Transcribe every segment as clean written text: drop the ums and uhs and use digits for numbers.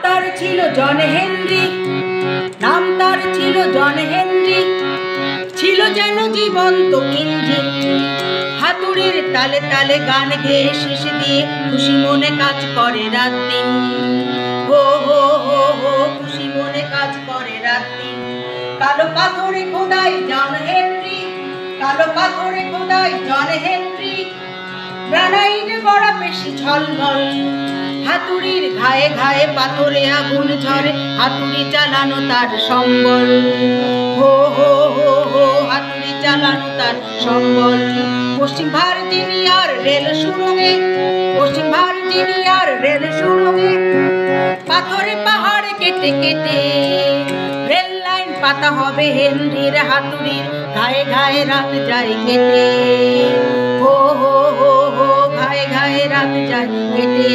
তার ছিল John Henry, নাম তার ছিল জন হেনরি, ছিল যেন জীবন্ত ইঞ্জিন। হাতুড়ির তালে তালে গান গেয়ে শেষ দিয়ে খুশি মনে কাজ করে রাত দিন। হো হো হো হো খুশি মনে কাজ করে রাত দিন। কালো পাথরে খোদাই জন হেনরি, কালো পাথরে খোদাই জন হেনরি, গ্রানাইটে গড়া পেশি ঝলমল। হাতুড়ির ঘায়ে ঘায়ে পাথরে আগুন ঝরে, হাতুড়ি চালানো তার সম্বল। হো হো হো হো হাতুড়ি চালানো তার সম্বল। পশ্চিম ভার্জিনিয়ার রেল সুড়ঙ্গে, পশ্চিম ভার্জিনিয়ার রেল সুড়ঙ্গে, পাথরে পাহাড়ে কেটে কেটে রেল লাইন পাতা হবে হেনরির হাতুড়ির ঘায়ে ঘায়ে রাত যায় কেটে। হো হো হো হো ঘায়ে ঘায়ে রাত যায় কেটে।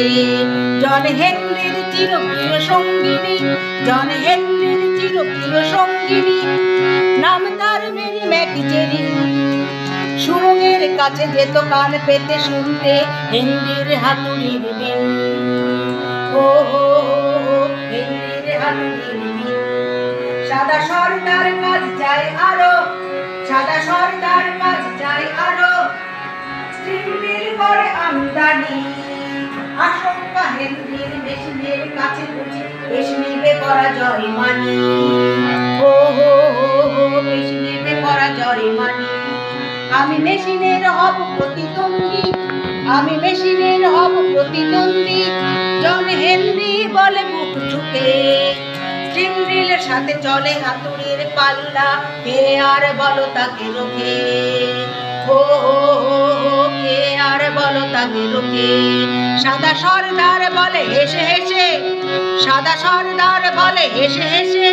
জন হেনরির চিরপ্রিয় সঙ্গিনী, জন হেনরির চিরপ্রিয় সঙ্গিনী, নাম তার মেরি ম্যাকজেরি। সুড়ঙ্গের কাছে যেত কান পেতে শুনতে হেনরির হাতুড়ির বিন। হো হো হো হেনরির হাতুড়ির বিন। সাদা সর্দার কাজ যায় আরো, সাদা সর্দার কাজ যায় আরো, স্টিল মিল করে আমদানি। আশঙ্কা হেনরির মেশিনের কাছে বুঝি বেশ নেবে পরাজয় মানি। হো হো হো হো বেশ নেবে পরাজয় মানি। আমি মেশিনের হব প্রতিদ্বন্দ্বী, আমি মেশিনের হব প্রতিদ্বন্দ্বী, জন হেনরি বলে বুক ঠুকে। স্টিম ড্রিলের সাথে চলে হাতুড়ির পাল্লা, কে আর বলো তাকে রোখে। হো হো হো হো কে আর বলো তাকে রোখে। সাদা সর্দার বলে হেসে হেসে, সাদা সর্দার বলে হেসে হেসে,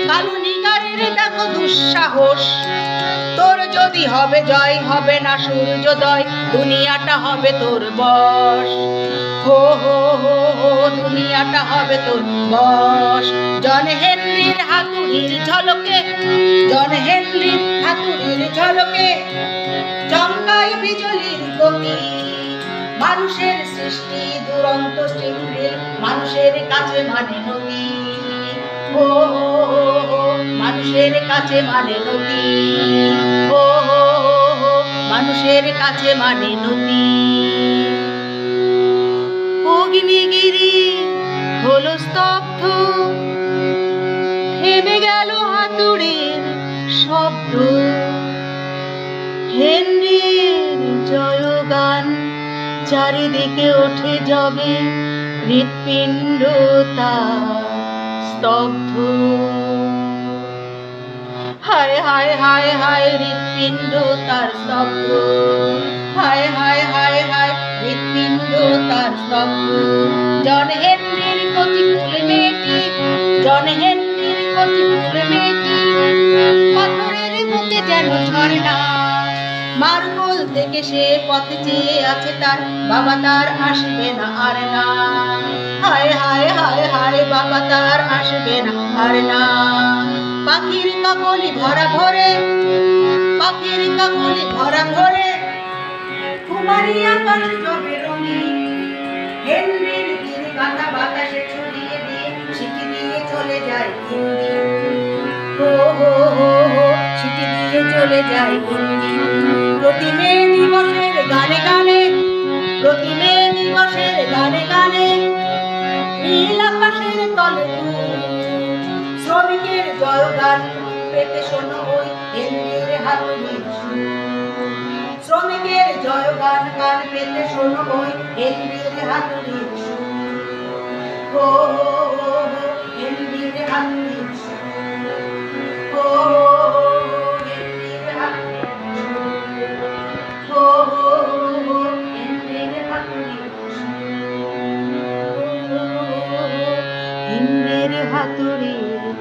কালো নিগারের দেখো দুঃসাহস। তোর যদি হবে জয় হবে না সূর্যোদয়, দুনিয়াটা হবে তোর বশ। হো হো হো হো দুনিয়াটা হবে তোর বশ। জন হেনরির হাতুড়ির ঝলকে, জন হেনরির হাতুড়ির ঝলকে চমকায় বিজলির গতি। মানুষের সৃষ্টি দুরন্ত স্টিম ড্রিল, মানুষের কাছে মানে নদী। হো হো হো হো মানুষের কাছে মানে নদী। হো হো হো হো মানুষের কাছে মানে নদী। অগ্নিগিরি হলো স্তব্ধ, থেমে গেল হাতুড়ির শব্দ। হেনরির জয়গান চারিদিকে ওঠে জবে, হৃৎপিণ্ড তার স্তব্ধ। হায় হায় হায় হায় হৃৎপিণ্ড তার স্তব্ধ। হায় হায় হায় হায় হৃৎপিণ্ড তার স্তব্ধ। জন হেনরির কচি ফুল মেয়েটি, জন হেনরির কচি ফুল মেয়েটি, পাথরের বুকে যেন ঝর্ণা। মার্কোল থেকে সে পথে চেয়ে আছে তার, বাবা তার আসবে না আর না। হায় হায় হায় হায় বাবা তার আসবে না আর না। পাখির কাকলি ভরা ভরে, পাখির কাকলি ভরা ভরে, কুমারী আকাশ জবে রঙিন। হেনরির গিরি গাথা বাতাসে ছড়িয়ে দিয়ে সিটি দিয়ে চলে যায় ইঞ্জিন। হো হো হো হো সিটি দিয়ে চলে যায় ইঞ্জিন। প্রতি মে দিবসের গানে গানে, প্রতি মে দিবসের গানে গানে, নীল আকাশের তলে শ্রমিকের জয়গান পেতে শোনো ওই হেনরির হাতুড়ির সুর। শ্রমিকের জয়গান কান পেতে শোনো ওই হেনরির হাতুড়ির সুর। হো হো হো হো হেনরির হাতুড়ির সুর। হো হো হো হো হেনরির হাতুড়ির সুর। হো হো হো হো হেনরির হাতুড়ির সুর। হেনরির হাতুড়ির